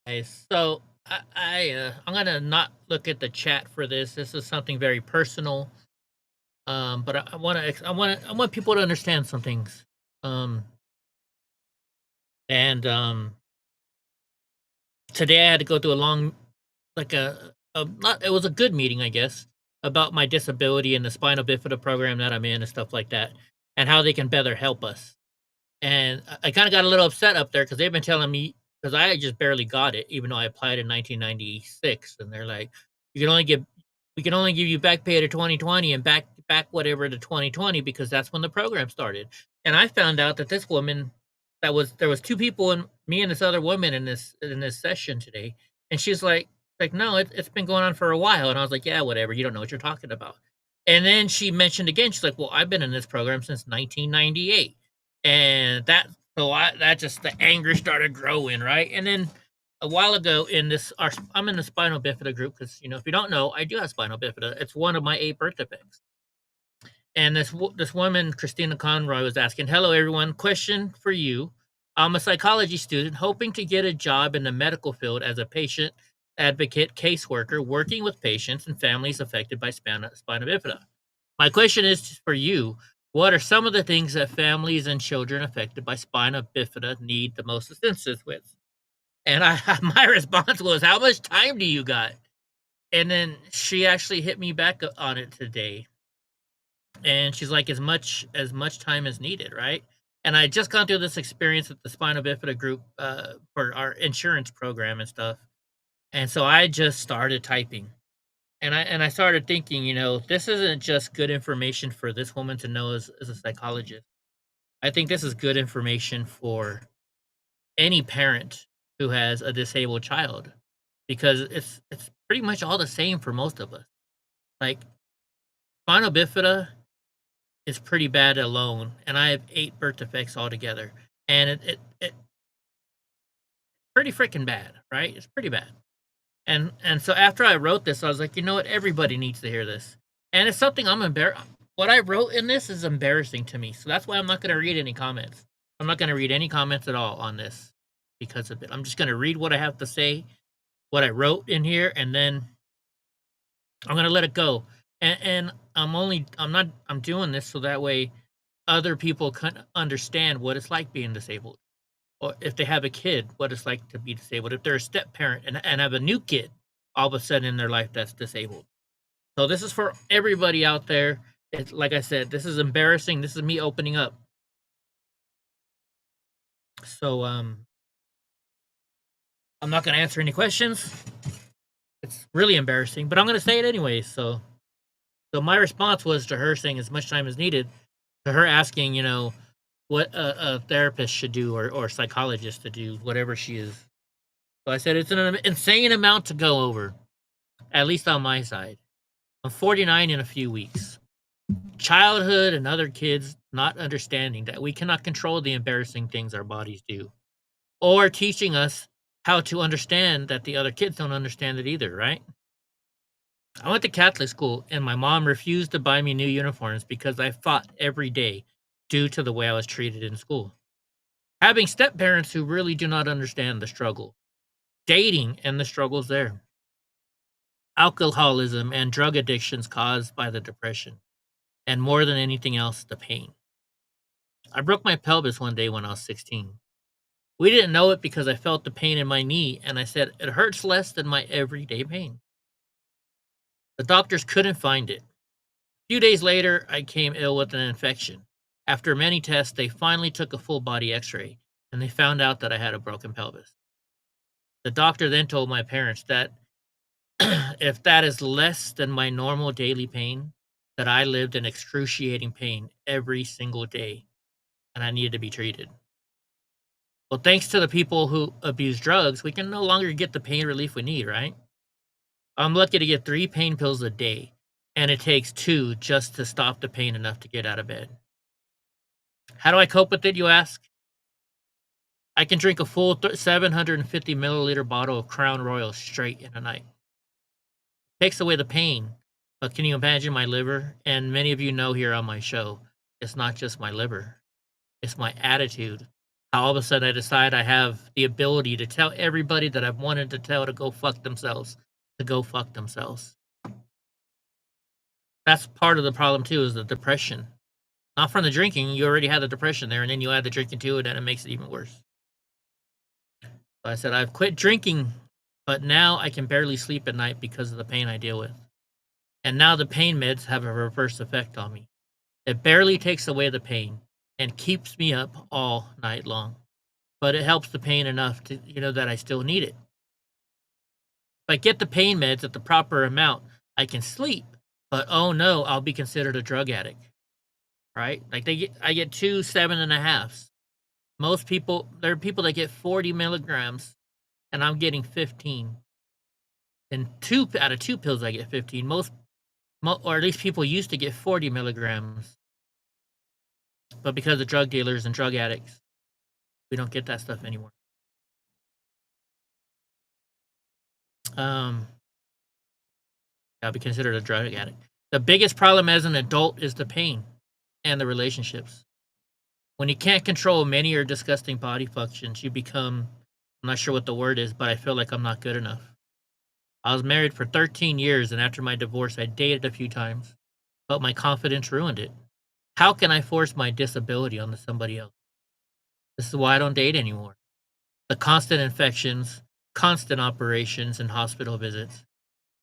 Okay, so I'm gonna not look at the chat for this. This is something very personal. But I want people to understand some things. Um, and Today I had to go through a long, like a not it was a good meeting, I guess, about my disability and the spinal bifida program that I'm in and stuff like that, and how they can better help us. And I kind of got a little upset up there because they've been telling me because I just barely got it, even though I applied in 1996, and they're like, "You can only give, we can only give you back pay to 2020 and back whatever to 2020 because that's when the program started." And I found out that this woman, there was two people and me and this other woman in this session today, and she's like no, it's been going on for a while, and I was like, yeah, whatever, you don't know what you're talking about. And then she mentioned again, she's like, well, I've been in this program since 1998. And that just the anger started growing, right? And then a while ago in I'm in the spinal bifida group because if you don't know, I do have spinal bifida. It's one of my 8 birth defects. And this woman, Christina Conroy, was asking, "Hello, everyone. Question for you. I'm a psychology student hoping to get a job in the medical field as a patient advocate caseworker working with patients and families affected by spina bifida. My question is for you. What are some of the things that families and children affected by spina bifida need the most assistance with?" And my response was, "How much time do you got?" And then she actually hit me back on it today, and she's like, as much time as needed, right? And I just gone through this experience with the spina bifida group for our insurance program and stuff, and so I just started typing, and I started thinking, this isn't just good information for this woman to know as a psychologist. I think this is good information for any parent who has a disabled child, because it's pretty much all the same for most of us. Like, spinal bifida is pretty bad alone, and I have 8 birth defects altogether, and it pretty freaking bad, right? It's pretty bad. And so after I wrote this, I was like, you know what? Everybody needs to hear this, and it's something I'm embarrassed. What I wrote in this is embarrassing to me, so that's why I'm not going to read any comments. I'm not going to read any comments at all on this because of it. I'm just going to read what I have to say, what I wrote in here, and then I'm gonna let it go. And I'm doing this so that way other people can understand what it's like being disabled. Or if they have a kid, what it's like to be disabled. If they're a step parent and have a new kid all of a sudden in their life that's disabled. So this is for everybody out there. It's like I said, this is embarrassing. This is me opening up. So I'm not gonna answer any questions. It's really embarrassing, but I'm gonna say it anyway. So my response was to her saying as much time as needed, to her asking, what a therapist should do or psychologist to do, whatever she is. So I said it's an insane amount to go over, at least on my side. I'm 49 in a few weeks. Childhood and other kids not understanding that we cannot control the embarrassing things our bodies do, or teaching us how to understand that the other kids don't understand it either, right? I went to Catholic school, and my mom refused to buy me new uniforms because I fought every day due to the way I was treated in school. Having step parents who really do not understand the struggle, dating and the struggles there, alcoholism and drug addictions caused by the depression, and more than anything else, the pain. I broke my pelvis one day when I was 16. We didn't know it because I felt the pain in my knee, and I said, it hurts less than my everyday pain. The doctors couldn't find it. A few days later, I came ill with an infection. After many tests, they finally took a full body x ray and they found out that I had a broken pelvis. The doctor then told my parents that if that is less than my normal daily pain, that I lived in excruciating pain every single day and I needed to be treated. Well, thanks to the people who abuse drugs, we can no longer get the pain relief we need, right? I'm lucky to get 3 pain pills a day, and it takes 2 just to stop the pain enough to get out of bed. How do I cope with it, you ask? I can drink a full 750 milliliter bottle of Crown Royal straight in a night. Takes away the pain, but can you imagine my liver? And many of you know here on my show, it's not just my liver, it's my attitude, How all of a sudden I decide I have the ability to tell everybody that I've wanted to tell to go fuck themselves, to go fuck themselves. That's part of the problem too, is the depression. Not from the drinking, you already had the depression there, and then you add the drinking to it, and it makes it even worse. So I said, I've quit drinking, but now I can barely sleep at night because of the pain I deal with. And now the pain meds have a reverse effect on me. It barely takes away the pain and keeps me up all night long. But it helps the pain enough to, that I still need it. If I get the pain meds at the proper amount, I can sleep. But oh no, I'll be considered a drug addict. Right? Like I get 2 7.5s. Most people, there are people that get 40 milligrams, and I'm getting 15. And out of 2 pills, I get 15. Or at least people used to get 40 milligrams. But because of drug dealers and drug addicts, we don't get that stuff anymore. I'll be considered a drug addict. The biggest problem as an adult is the pain and the relationships. When you can't control many or disgusting body functions, you become, I'm not sure what the word is, but I feel like I'm not good enough. I was married for 13 years, and after my divorce, I dated a few times, but my confidence ruined it. How can I force my disability onto somebody else? This is why I don't date anymore. The constant infections, constant operations, and hospital visits.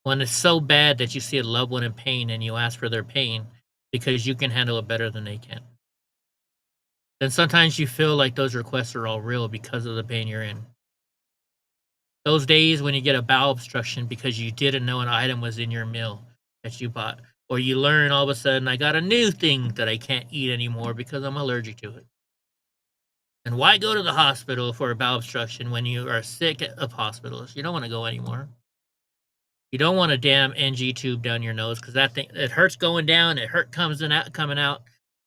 When it's so bad that you see a loved one in pain and you ask for their pain because you can handle it better than they can. Then sometimes you feel like those requests are all real because of the pain you're in. Those days when you get a bowel obstruction because you didn't know an item was in your meal that you bought, or you learn all of a sudden, I got a new thing that I can't eat anymore because I'm allergic to it. And why go to the hospital for a bowel obstruction when you are sick of hospitals? You don't want to go anymore. You don't want a damn NG tube down your nose because that thing, it hurts going down, it coming out,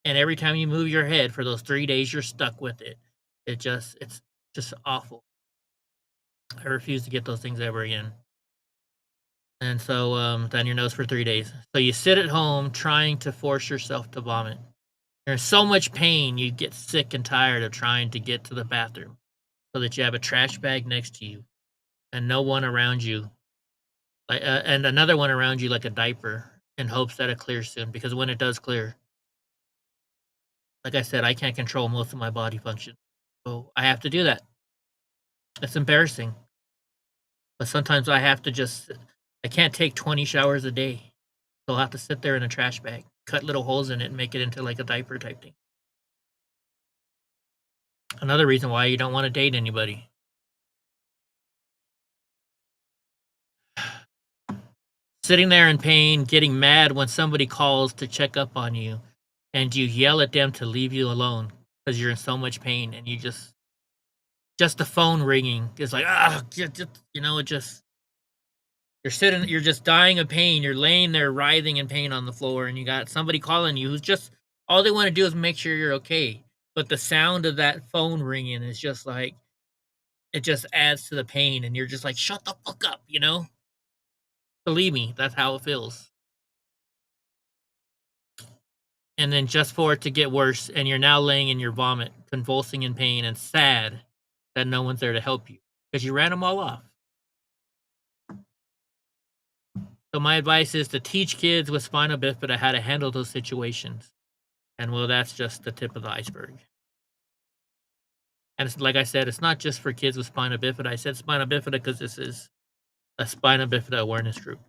and every time you move your head for those 3 days, you're stuck with it. It's just awful. I refuse to get those things ever again. And so, down your nose for 3 days. So you sit at home trying to force yourself to vomit. You're in so much pain, you get sick and tired of trying to get to the bathroom so that you have a trash bag next to you and no one around you, and another one around you like a diaper, in hopes that it clears soon. Because when it does clear, like I said, I can't control most of my body function. So I have to do that. It's embarrassing. But sometimes I have to I can't take 20 showers a day. So I'll have to sit there in a trash bag, cut little holes in it, and make it into like a diaper type thing. Another reason why you don't want to date anybody. Sitting there in pain, getting mad when somebody calls to check up on you, and you yell at them to leave you alone because you're in so much pain, and you just the phone ringing is like, you're just dying of pain. You're laying there writhing in pain on the floor, and you got somebody calling you who's just, all they want to do is make sure you're okay. But the sound of that phone ringing is just like, it just adds to the pain, and you're just like, shut the fuck up, Believe me, that's how it feels. And then just for it to get worse, and you're now laying in your vomit, convulsing in pain and sad that no one's there to help you because you ran them all off. So my advice is to teach kids with spina bifida how to handle those situations. And well, that's just the tip of the iceberg. And it's, like I said, it's not just for kids with spina bifida. I said spina bifida because this is a spina bifida awareness group.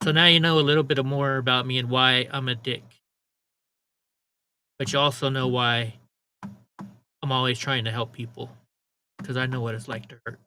So now you know a little bit more about me and why I'm a dick. But you also know why I'm always trying to help people, because I know what it's like to hurt.